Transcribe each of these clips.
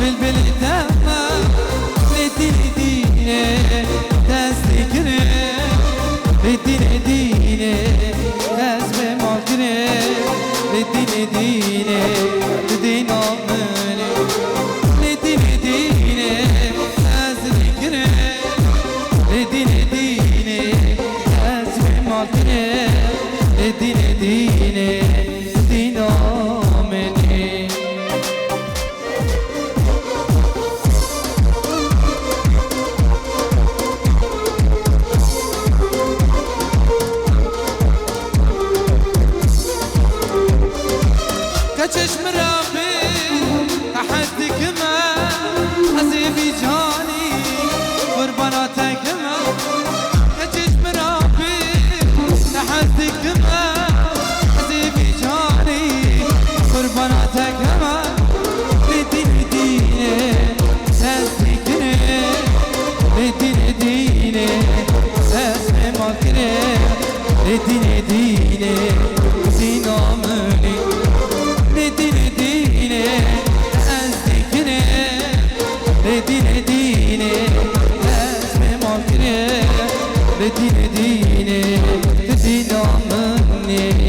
بلبل تمام لديني ديني تذكري لديني ديني لازم مالكني لديني ديني لديني أمني لديني ديني تذكري لديني ديني لازم مالكني لديني ديني لديني أمني كشم ربي أحدك ما حسيبي جاني قرباناتك ما كشم ربي أحدك ما حسيبي جاني قرباناتك ما لديني ديني تذكري لديني ديني تسمعكني لديني ديني دين أمني لديني ديني أذكري لديني ديني تسمعكني لديني ديني دين أمني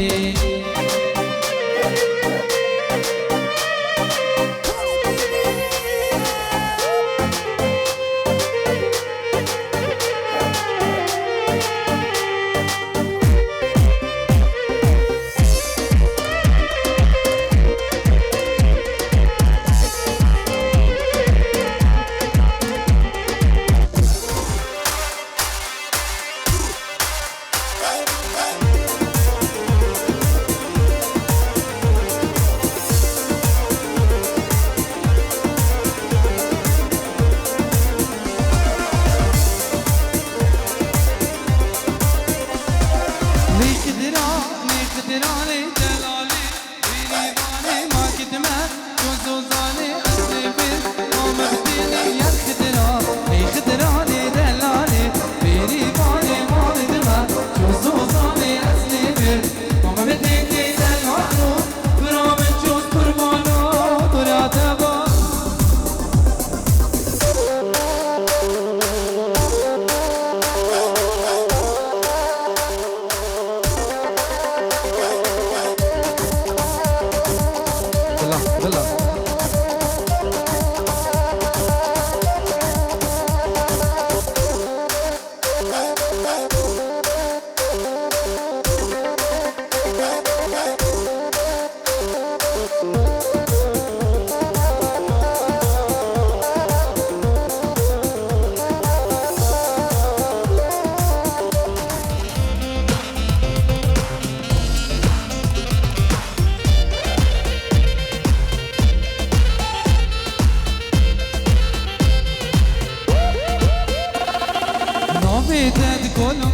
تدخلهم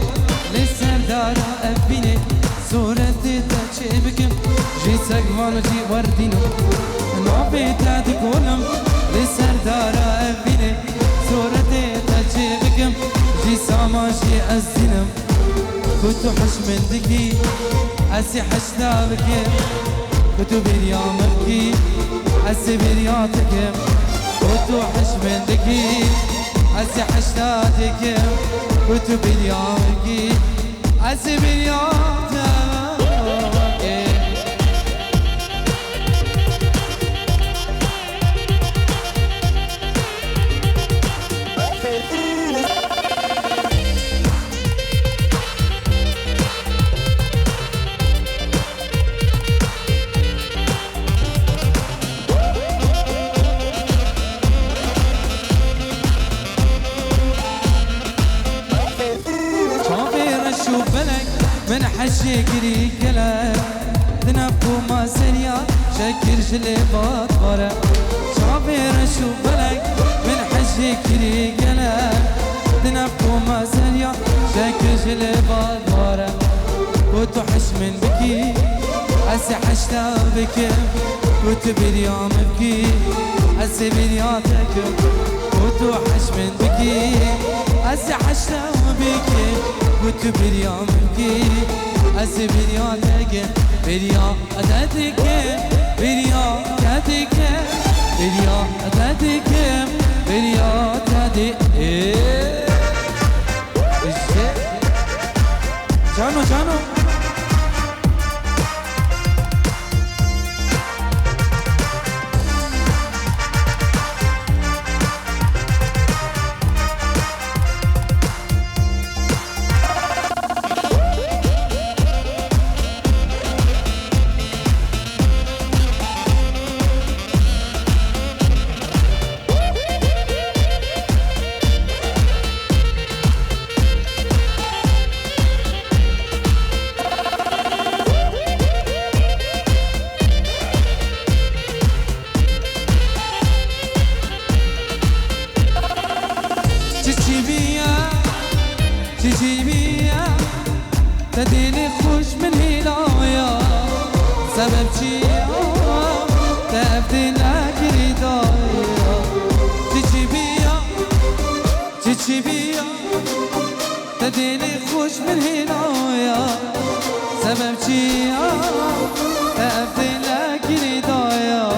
للسردارة أبيني صورتي تشبكم جي سقفان وجي وردينو نوبي تدخلهم للسردارة أبيني صورتي تشبكم جي ساما جي أزينم كنتو حش من دكي أسي حشنا بكم كنتو بريامكي أسي برياتكم كنتو حش من دكي أسي حشناتك كتب اليومكي أسي باليوم من حشكري كلام ذنبو ما سريع شكر جلبات ورا شعبير شو بلك من حشكري كلام ذنبو ما سريع شكر جلبات ورا وتحش من بكي أسي حشتا بك وتبريام بكي أسي برياتك وتوحش من بكي أسي حشتا بك وتبريام بكي أسي برياتك برياتك برياتك بريا تديكم بريا تدي جانو جانو تديني خوش من هلايا سبب چيا تبدي لك ردايا چي بيا تديني خوش من هلايا سبب چيا تبدي لك ردايا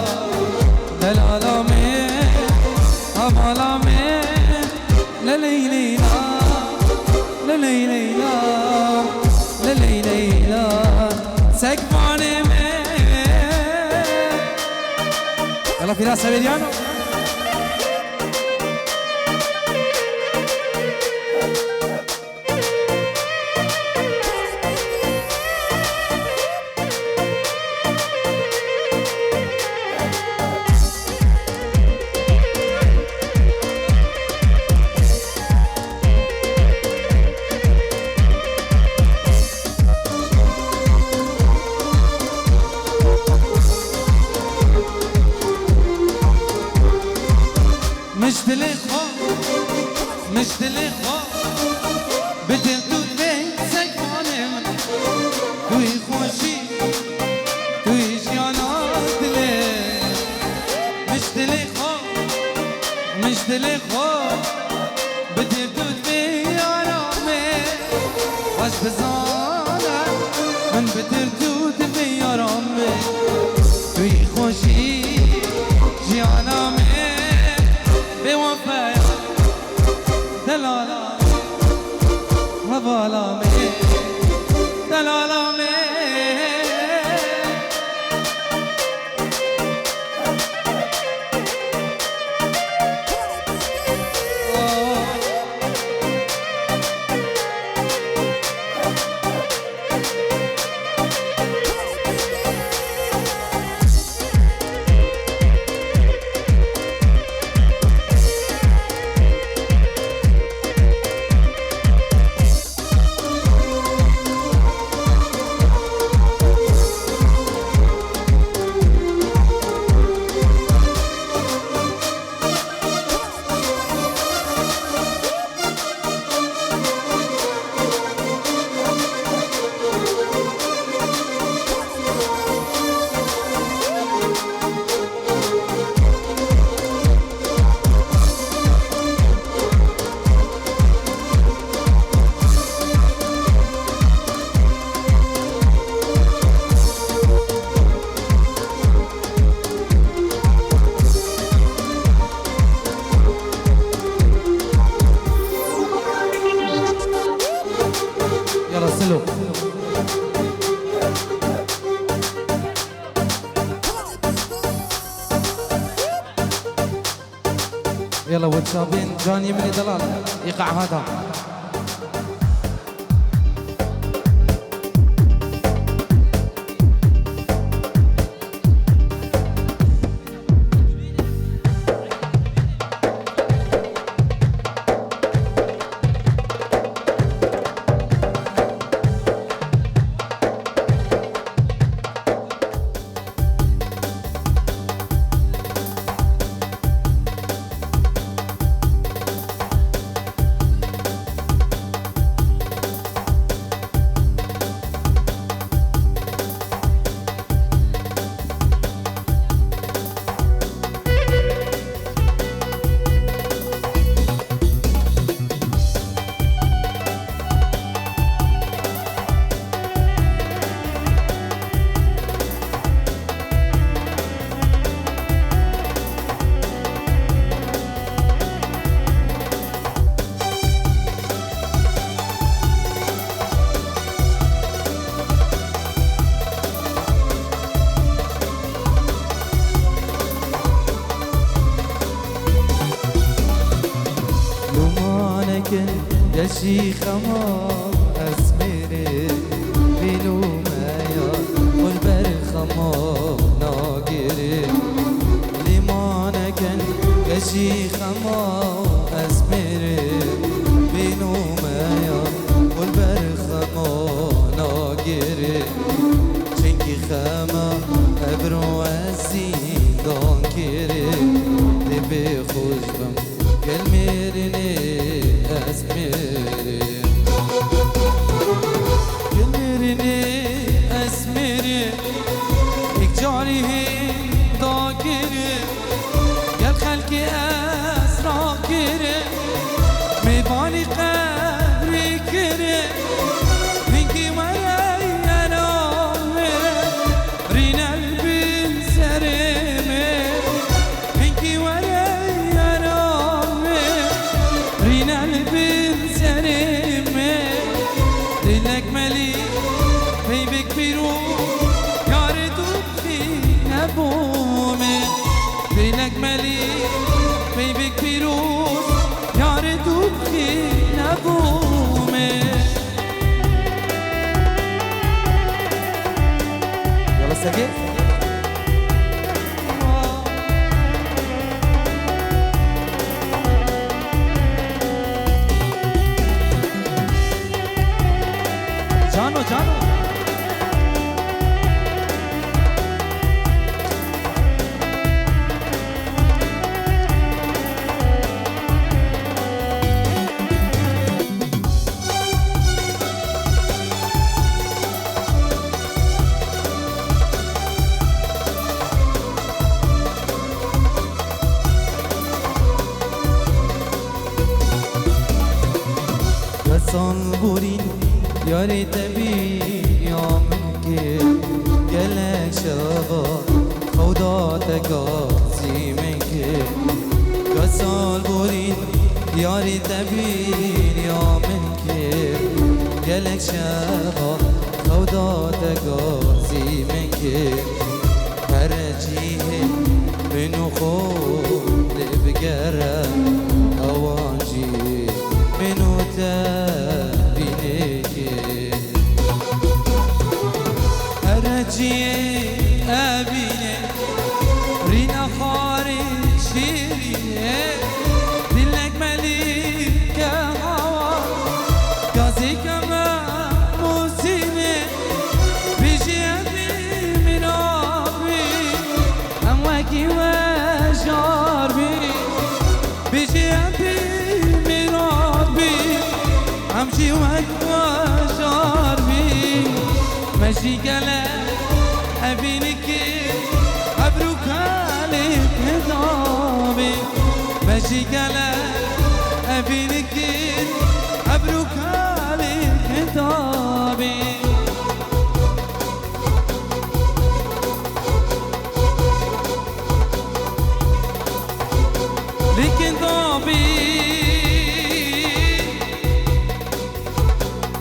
دلالا من همالا من لليلي لا لليلي لا ليلى سكباني من يلا في راس سبيليانو مش دلخو بدل تو بین سکانم توی خوشی توی جانات لی مش دلخو بدل تو بین آرامه واش بزانم من بدل تو بین آرامه توی خوشی جانامه بوفايا دلالا هبالا مي دلالا مي يلا واتسابين جاني من دلال يقع هذا كن يشي خمام أسمري بينو مايا والبر خمام ناقري لما كن يشي خمام أسمري بينو مايا والبر خمام ناقري شنكي خما ابرو الزيدان كري دبي خوش بم قل ميرني اسمري قل ميرني اسمري اكجاري داكري قل خلقي اسرا كري ميباني قبري كري منكي ملي بيبك بيروس يا ردوب في نبومي. يلا ساكت جانو جانو صنبورين يا ريت يوم منك قالك شبا خوداتك قاسي منك صنبورين يا ريت يوم منك قالك شبا خوداتك قاسي منك هرجيه منو خود بقرا أواجي منو تبينك أرجي أبينك رينا خارج شيري دلك مليك هوا قاسي كما موسيني بيجي أبي من أبي أمواكي وجاربي بيجي أبي امشي واتواشر بي ماشي قلا ابينك ابروك عليك هضابي ماشي قلا ابينك ابروك عليك هضابي لكن ضابي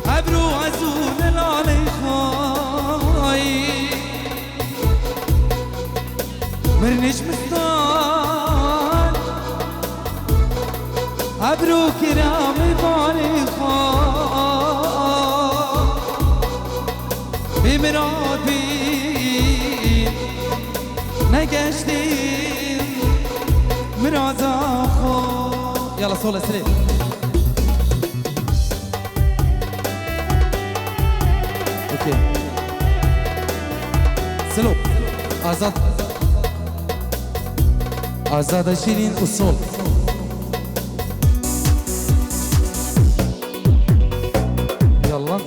أبرو عزول العلي خاي مرنش مستان أبرو كرامي بالي خاي بمراد بين نقشتين مراد خاي يلا صولة سريع سلو آزاد آزاد شيرين أصول يلا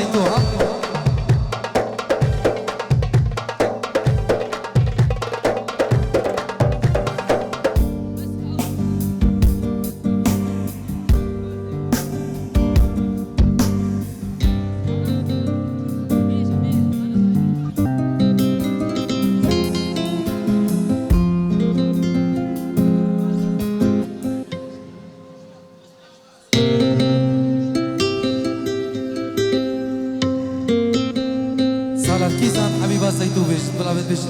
زيتوها. كيسان حبيبة زيتو بيش طلبت بيش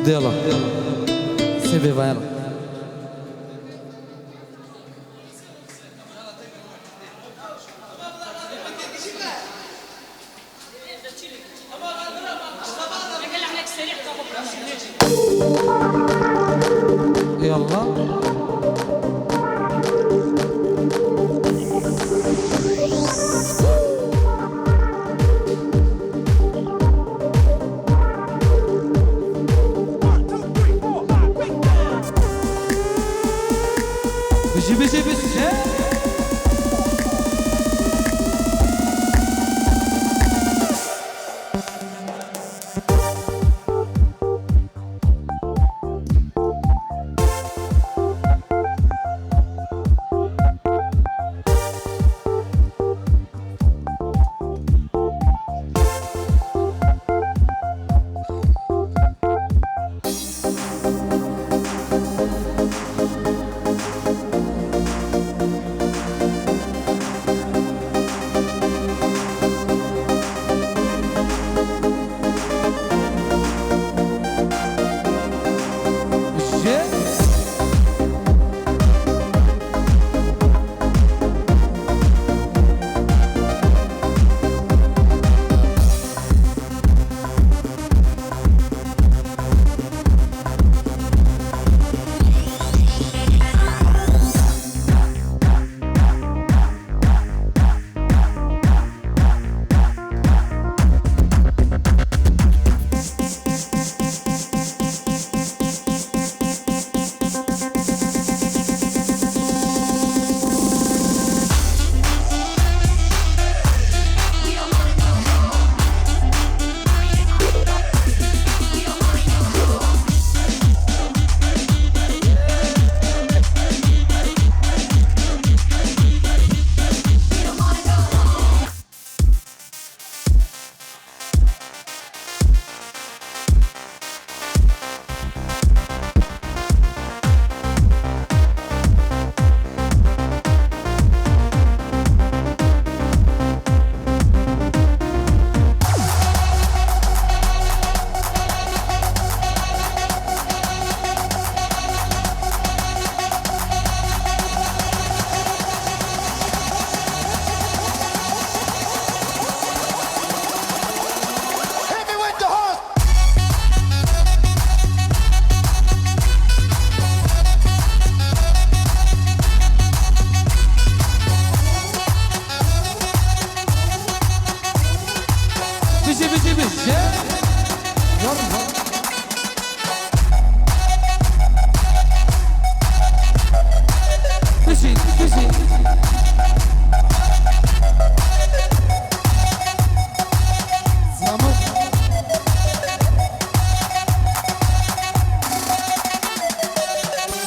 يلا سيبي فايرا يلا بيجي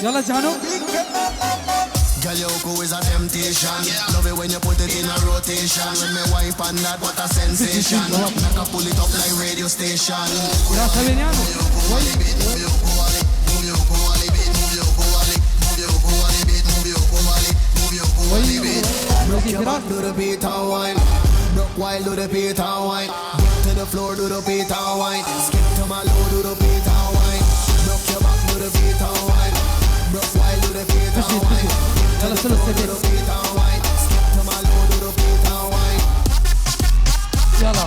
يلا جانو. Girl, your cool is a temptation. Love it when you put it in a rotation. When me wipe on that, what a sensation. Make a pull it up like radio station. يا سبينيانو. Rock your back, do the beat and wine. Rock while do the beat and wine. Get to the floor, do the beat and wine. Skip to my low, do the beat and wine. Rock your back, do the beat and wine. Rock while do the beat and wine. يلا سلو السبيل. يلا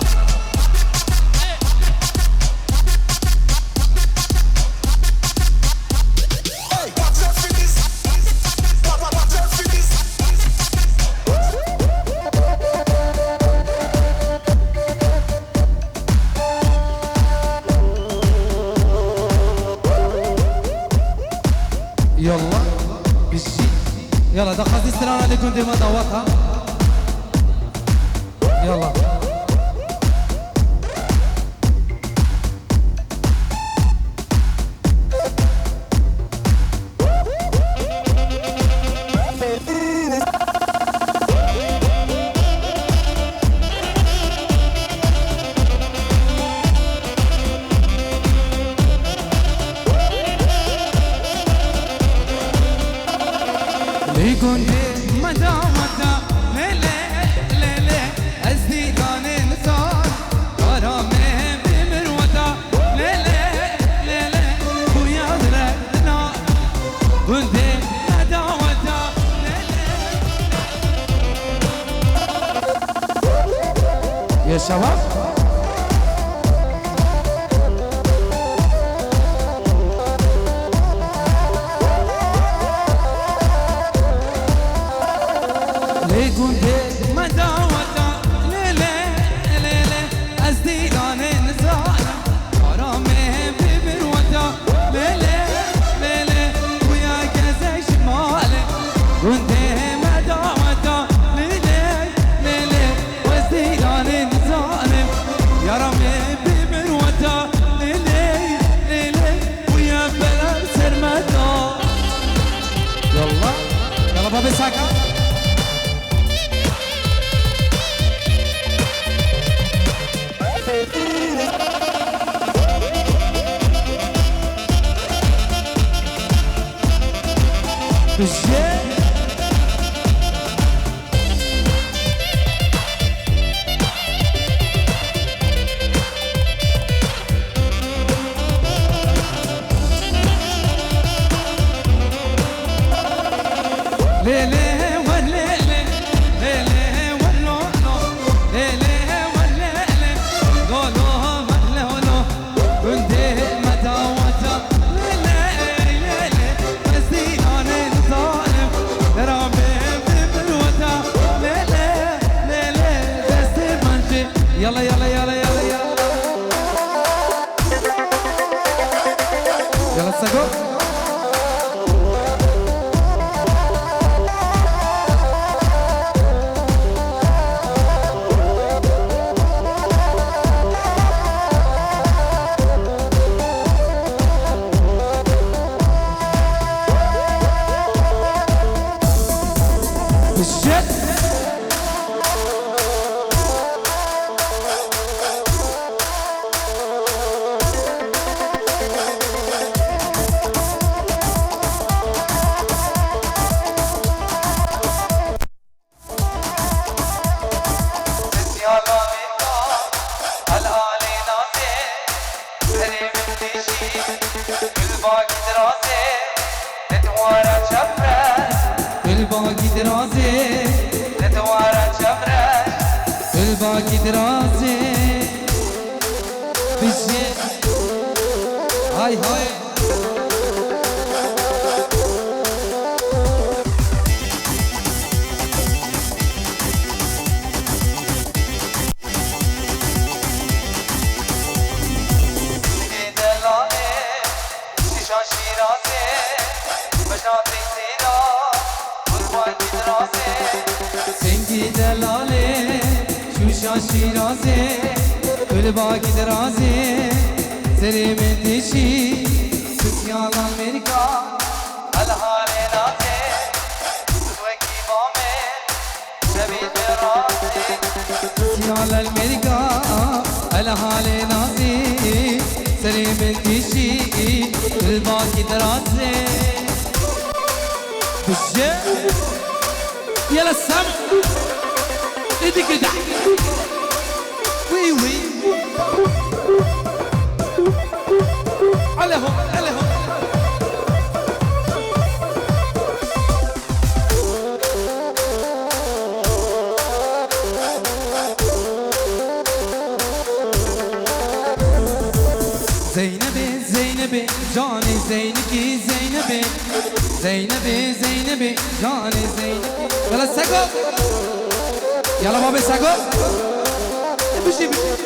يلا بالشي يلا دخلت السلام عليكم ديما دواتها يلا يكون مدى مدى ليلة ليلة الزيدان انسان غرامي بمروته ليلة ليلة ويا ذرتنا كنت مدى مدى ليلة يا شباب يكون مدى مدى ليلة ليلة الزيدان انسان غرامي بمروته ليلة ليلة ويا كذا شمالي كنت مدى مدى ليلة ليلة والزيدان انسان يا رامي بمروته ليلة ليلة ويا بلد سرمته يلا يلا بابي ساكا بالشيء ليلة والليلة ليلة واللولو ليلة والليلة لولو واللولو كنت مدى وتا ليلة ليلة الزيدان الظالم رامي بمروته ليلة ليلة بس منجي يلا يلا يلا يلا يلا يلا سقو بالشد الباقي دراسي نتوارى شفرة الباقي دراسي بالشيء هاي هاي سنگی دلاله شوشا شیرازه گل باقی درازه سری من دیشی سسیال امریکا على الملكة الهالي ناصي سليم انتشي الباقي دراسي بالشيء يلا السمع ايدي كده وي وي عليهم عليهم زينبي زينبي جاني زينكي زينبي زينبي زينبي جاني زينكي يلا السقف يلا بابي السقف بشي بشي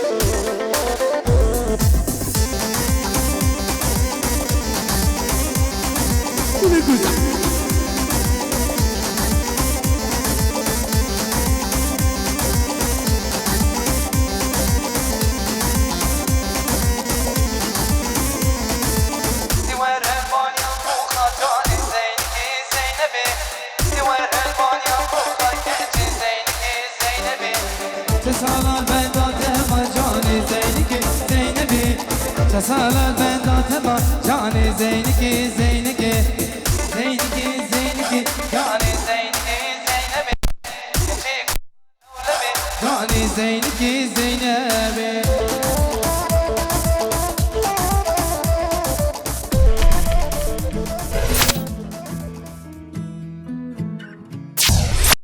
تسالى بندات ما جاني زينكي زينبي تسالى بندات ما جاني زينكي زينكي زينكي زينكي جاني زينكي زينبي جاني زينكي زينبي